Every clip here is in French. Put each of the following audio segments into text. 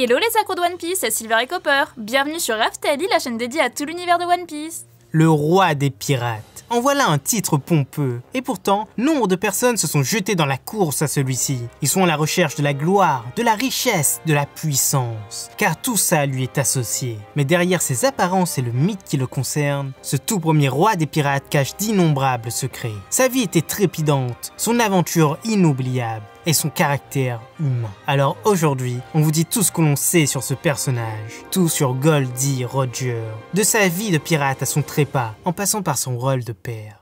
Hello les accros de One Piece, c'est Silver et Copper. Bienvenue sur Raftalie, la chaîne dédiée à tout l'univers de One Piece. Le roi des pirates. En voilà un titre pompeux. Et pourtant, nombre de personnes se sont jetées dans la course à celui-ci. Ils sont à la recherche de la gloire, de la richesse, de la puissance. Car tout ça lui est associé. Mais derrière ses apparences et le mythe qui le concerne, ce tout premier roi des pirates cache d'innombrables secrets. Sa vie était trépidante, son aventure inoubliable et son caractère humain. Alors aujourd'hui, on vous dit tout ce que l'on sait sur ce personnage, tout sur Goldie Roger, de sa vie de pirate à son trépas, en passant par son rôle de père.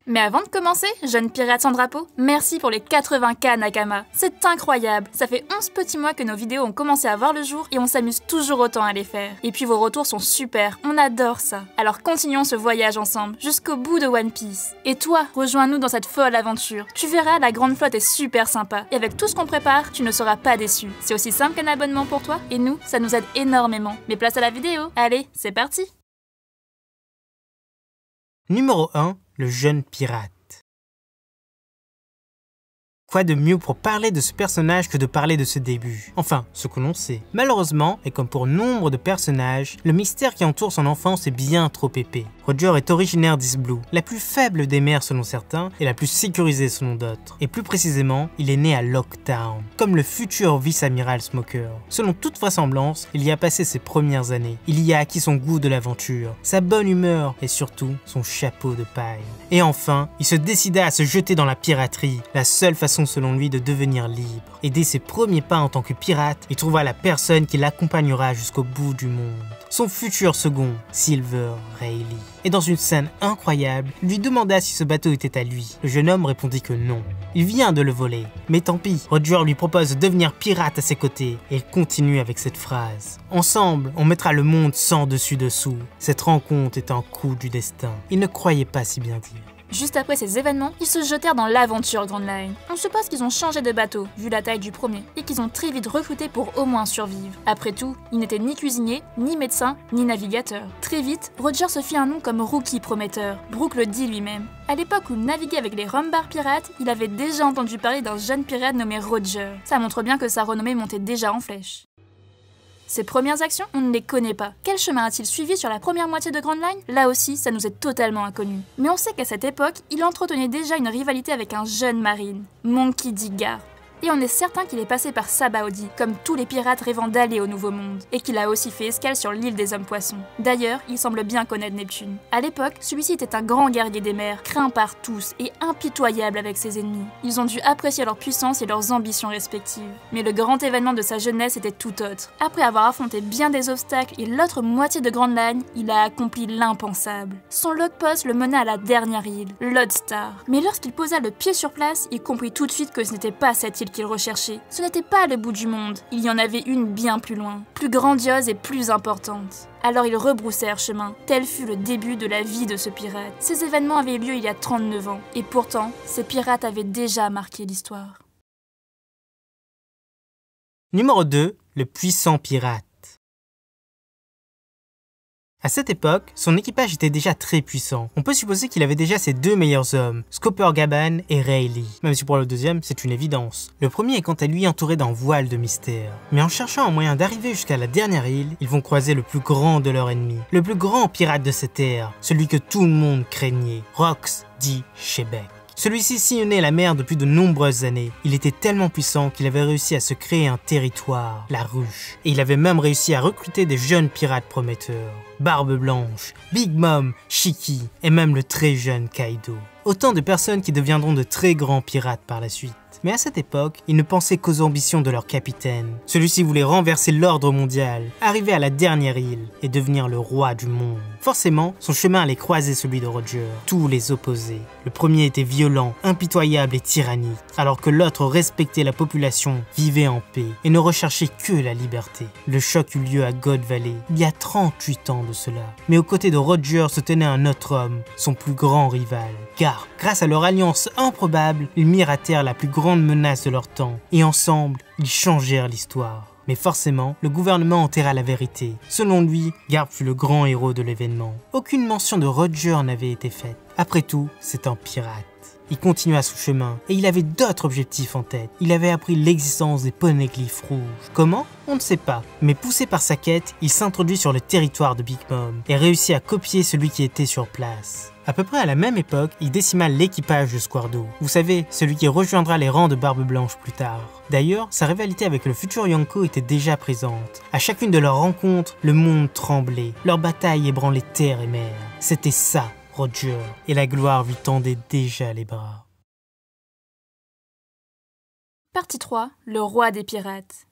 Mais avant de commencer, jeune pirate sans drapeau, merci pour les 80K Nakama. C'est incroyable, ça fait 11 petits mois que nos vidéos ont commencé à voir le jour et on s'amuse toujours autant à les faire. Et puis vos retours sont super, on adore ça. Alors continuons ce voyage ensemble, jusqu'au bout de One Piece. Et toi, rejoins-nous dans cette folle aventure. Tu verras, la grande flotte est super sympa. Et avec tout ce qu'on prépare, tu ne seras pas déçu. C'est aussi simple qu'un abonnement pour toi, et nous, ça nous aide énormément. Mais place à la vidéo, allez, c'est parti! Numéro 1. Le jeune pirate. Quoi de mieux pour parler de ce personnage que de parler de ce début? Enfin, ce que l'on sait. Malheureusement, et comme pour nombre de personnages, le mystère qui entoure son enfance est bien trop épais. Roger est originaire d'East Blue, la plus faible des mers selon certains et la plus sécurisée selon d'autres. Et plus précisément, il est né à Locktown, comme le futur vice-amiral Smoker. Selon toute vraisemblance, il y a passé ses premières années. Il y a acquis son goût de l'aventure, sa bonne humeur et surtout son chapeau de paille. Et enfin, il se décida à se jeter dans la piraterie, la seule façon selon lui de devenir libre. Et dès ses premiers pas en tant que pirate, il trouva la personne qui l'accompagnera jusqu'au bout du monde. Son futur second, Silver Rayleigh. Et dans une scène incroyable, il lui demanda si ce bateau était à lui. Le jeune homme répondit que non. Il vient de le voler. Mais tant pis, Roger lui propose de devenir pirate à ses côtés. Et il continue avec cette phrase. Ensemble, on mettra le monde sans dessus-dessous. Cette rencontre est un coup du destin. Il ne croyait pas si bien dire. Juste après ces événements, ils se jetèrent dans l'aventure Grand Line. On suppose qu'ils ont changé de bateau, vu la taille du premier, et qu'ils ont très vite recruté pour au moins survivre. Après tout, ils n'étaient ni cuisiniers, ni médecins, ni navigateurs. Très vite, Roger se fit un nom comme rookie prometteur. Brooke le dit lui-même. À l'époque où il naviguait avec les Rumbar pirates, il avait déjà entendu parler d'un jeune pirate nommé Roger. Ça montre bien que sa renommée montait déjà en flèche. Ses premières actions, on ne les connaît pas. Quel chemin a-t-il suivi sur la première moitié de Grand Line? Là aussi, ça nous est totalement inconnu. Mais on sait qu'à cette époque, il entretenait déjà une rivalité avec un jeune marine, Monkey D. Garp. Et on est certain qu'il est passé par Sabaody, comme tous les pirates rêvant d'aller au Nouveau Monde, et qu'il a aussi fait escale sur l'île des Hommes-Poissons. D'ailleurs, il semble bien connaître Neptune. À l'époque, celui-ci était un grand guerrier des mers, craint par tous et impitoyable avec ses ennemis. Ils ont dû apprécier leur puissance et leurs ambitions respectives. Mais le grand événement de sa jeunesse était tout autre. Après avoir affronté bien des obstacles et l'autre moitié de Grand Line, il a accompli l'impensable. Son log-post le mena à la dernière île, Lodestar. Mais lorsqu'il posa le pied sur place, il comprit tout de suite que ce n'était pas cette île qu'il recherchait. Ce n'était pas le bout du monde, il y en avait une bien plus loin, plus grandiose et plus importante. Alors ils rebroussèrent chemin. Tel fut le début de la vie de ce pirate. Ces événements avaient eu lieu il y a 39 ans, et pourtant, ces pirates avaient déjà marqué l'histoire. Numéro 2. Le puissant pirate. À cette époque, son équipage était déjà très puissant. On peut supposer qu'il avait déjà ses deux meilleurs hommes, Scopper Gaban et Rayleigh. Même si pour le deuxième, c'est une évidence. Le premier est quant à lui entouré d'un voile de mystère. Mais en cherchant un moyen d'arriver jusqu'à la dernière île, ils vont croiser le plus grand de leurs ennemis. Le plus grand pirate de cette ère, celui que tout le monde craignait, Rox D. Shebeck. Celui-ci sillonnait la mer depuis de nombreuses années. Il était tellement puissant qu'il avait réussi à se créer un territoire, la ruche. Et il avait même réussi à recruter des jeunes pirates prometteurs. Barbe Blanche, Big Mom, Shiki et même le très jeune Kaido. Autant de personnes qui deviendront de très grands pirates par la suite. Mais à cette époque, ils ne pensaient qu'aux ambitions de leur capitaine. Celui-ci voulait renverser l'ordre mondial, arriver à la dernière île et devenir le roi du monde. Forcément, son chemin allait croiser celui de Roger, tous les opposés. Le premier était violent, impitoyable et tyrannique, alors que l'autre respectait la population, vivait en paix et ne recherchait que la liberté. Le choc eut lieu à God Valley, il y a 38 ans de cela. Mais aux côtés de Roger se tenait un autre homme, son plus grand rival, Garp. Grâce à leur alliance improbable, ils mirent à terre la plus grande menace de leur temps, et ensemble, ils changèrent l'histoire. Mais forcément, le gouvernement enterra la vérité. Selon lui, Garp fut le grand héros de l'événement. Aucune mention de Roger n'avait été faite. Après tout, c'est un pirate. Il continua son chemin et il avait d'autres objectifs en tête. Il avait appris l'existence des poneglyphes rouges. Comment? On ne sait pas. Mais poussé par sa quête, il s'introduit sur le territoire de Big Mom et réussit à copier celui qui était sur place. À peu près à la même époque, il décima l'équipage de Squardo. Vous savez, celui qui rejoindra les rangs de Barbe Blanche plus tard. D'ailleurs, sa rivalité avec le futur Yonko était déjà présente. À chacune de leurs rencontres, le monde tremblait. Leur bataille ébranlait terre et mer. C'était ça, Roger, et la gloire lui tendait déjà les bras. Partie 3. Le roi des pirates.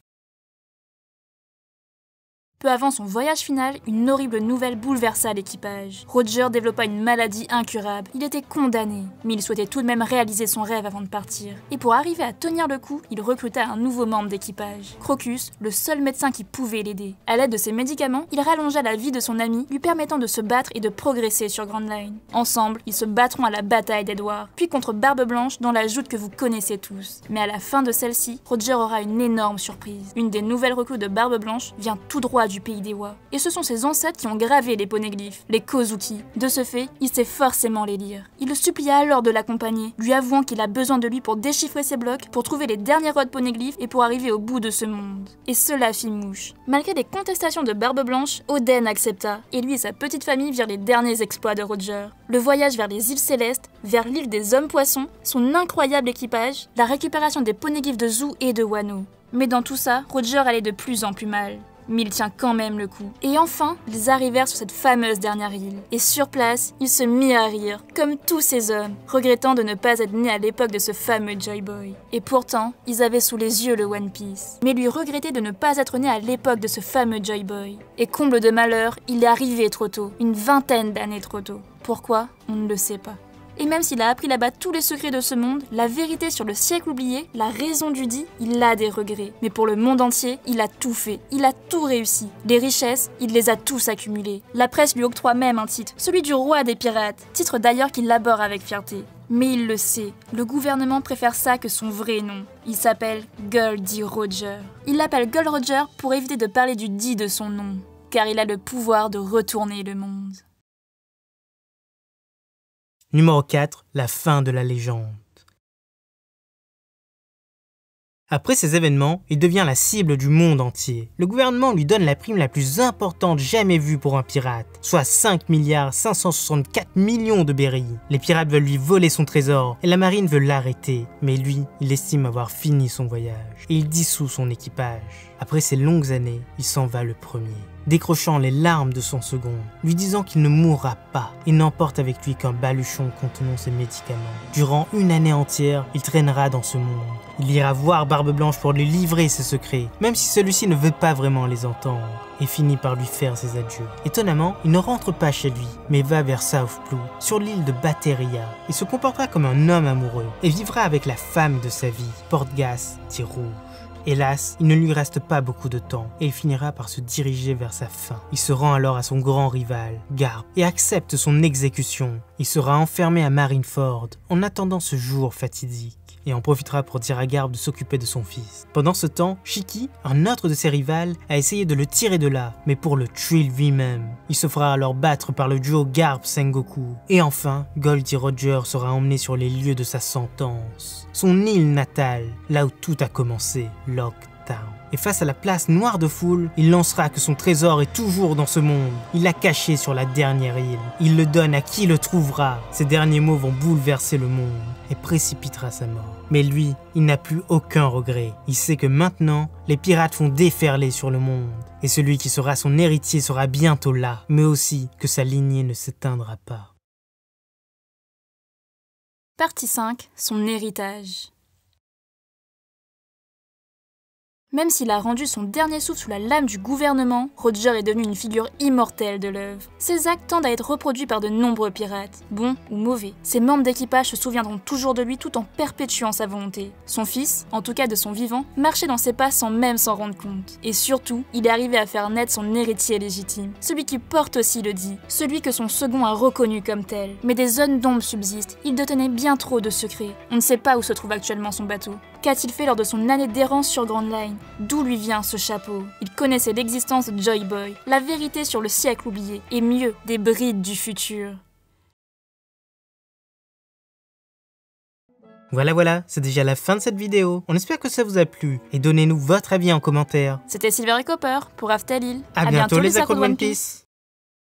Peu avant son voyage final, une horrible nouvelle bouleversa l'équipage. Roger développa une maladie incurable. Il était condamné, mais il souhaitait tout de même réaliser son rêve avant de partir. Et pour arriver à tenir le coup, il recruta un nouveau membre d'équipage. Crocus, le seul médecin qui pouvait l'aider. À l'aide de ses médicaments, il rallongea la vie de son ami, lui permettant de se battre et de progresser sur Grand Line. Ensemble, ils se battront à la bataille d'Edward, puis contre Barbe Blanche dans la joute que vous connaissez tous. Mais à la fin de celle-ci, Roger aura une énorme surprise. Une des nouvelles recrues de Barbe Blanche vient tout droit du pays des Wa. Et ce sont ses ancêtres qui ont gravé les poneglyphes, les Kozuki. De ce fait, il sait forcément les lire. Il le supplia alors de l'accompagner, lui avouant qu'il a besoin de lui pour déchiffrer ses blocs, pour trouver les derniers rods poneglyphes et pour arriver au bout de ce monde. Et cela fit mouche. Malgré les contestations de Barbe Blanche, Oden accepta, et lui et sa petite famille virent les derniers exploits de Roger. Le voyage vers les îles Célestes, vers l'île des Hommes-Poissons, son incroyable équipage, la récupération des poneglyphes de Zou et de Wano. Mais dans tout ça, Roger allait de plus en plus mal. Mais il tient quand même le coup. Et enfin, ils arrivèrent sur cette fameuse dernière île. Et sur place, il se mit à rire, comme tous ces hommes, regrettant de ne pas être né à l'époque de ce fameux Joy Boy. Et pourtant, ils avaient sous les yeux le One Piece. Mais lui regrettait de ne pas être né à l'époque de ce fameux Joy Boy. Et comble de malheur, il est arrivé trop tôt, une vingtaine d'années trop tôt. Pourquoi? On ne le sait pas. Et même s'il a appris là-bas tous les secrets de ce monde, la vérité sur le siècle oublié, la raison du dit, il a des regrets. Mais pour le monde entier, il a tout fait, il a tout réussi. Les richesses, il les a tous accumulées. La presse lui octroie même un titre, celui du roi des pirates, titre d'ailleurs qu'il élabore avec fierté. Mais il le sait, le gouvernement préfère ça que son vrai nom. Il s'appelle Goldie Roger. Il l'appelle Gold Roger pour éviter de parler du dit de son nom, car il a le pouvoir de retourner le monde. Numéro 4. La fin de la légende. Après ces événements, il devient la cible du monde entier. Le gouvernement lui donne la prime la plus importante jamais vue pour un pirate, soit 5,564 milliards de berries. Les pirates veulent lui voler son trésor et la marine veut l'arrêter. Mais lui, il estime avoir fini son voyage et il dissout son équipage. Après ces longues années, il s'en va le premier, décrochant les larmes de son second, lui disant qu'il ne mourra pas et n'emporte avec lui qu'un baluchon contenant ses médicaments. Durant une année entière, il traînera dans ce monde. Il ira voir Barbe Blanche pour lui livrer ses secrets, même si celui-ci ne veut pas vraiment les entendre, et finit par lui faire ses adieux. Étonnamment, il ne rentre pas chez lui, mais va vers South Blue, sur l'île de Bateria. Il se comportera comme un homme amoureux, et vivra avec la femme de sa vie, Portgas Rouge. Hélas, il ne lui reste pas beaucoup de temps et il finira par se diriger vers sa fin. Il se rend alors à son grand rival, Garp, et accepte son exécution. Il sera enfermé à Marineford en attendant ce jour fatidique et en profitera pour dire à Garp de s'occuper de son fils. Pendant ce temps, Shiki, un autre de ses rivales, a essayé de le tirer de là, mais pour le tuer lui-même. Il se fera alors battre par le duo Garp-Sengoku. Et enfin, Goldie Roger sera emmené sur les lieux de sa sentence. Son île natale, là où tout a commencé, Locktown. Et face à la place noire de foule, il lancera que son trésor est toujours dans ce monde. Il l'a caché sur la dernière île. Il le donne à qui le trouvera. Ces derniers mots vont bouleverser le monde et précipitera sa mort. Mais lui, il n'a plus aucun regret. Il sait que maintenant, les pirates font déferler sur le monde. Et celui qui sera son héritier sera bientôt là, mais aussi que sa lignée ne s'éteindra pas. Partie 5. Son héritage. Même s'il a rendu son dernier souffle sous la lame du gouvernement, Roger est devenu une figure immortelle de l'œuvre. Ses actes tendent à être reproduits par de nombreux pirates, bons ou mauvais. Ses membres d'équipage se souviendront toujours de lui tout en perpétuant sa volonté. Son fils, en tout cas de son vivant, marchait dans ses pas sans même s'en rendre compte. Et surtout, il est arrivé à faire naître son héritier légitime, celui qui porte aussi le dit, celui que son second a reconnu comme tel. Mais des zones d'ombre subsistent, il détenait bien trop de secrets. On ne sait pas où se trouve actuellement son bateau. Qu'a-t-il fait lors de son année d'errance sur Grand Line? D'où lui vient ce chapeau? Il connaissait l'existence de Joy Boy, la vérité sur le siècle oublié, et mieux, des brides du futur. Voilà, c'est déjà la fin de cette vidéo. On espère que ça vous a plu et donnez-nous votre avis en commentaire. C'était Silver et Copper pour Aftalil. À bientôt les accros de One Piece.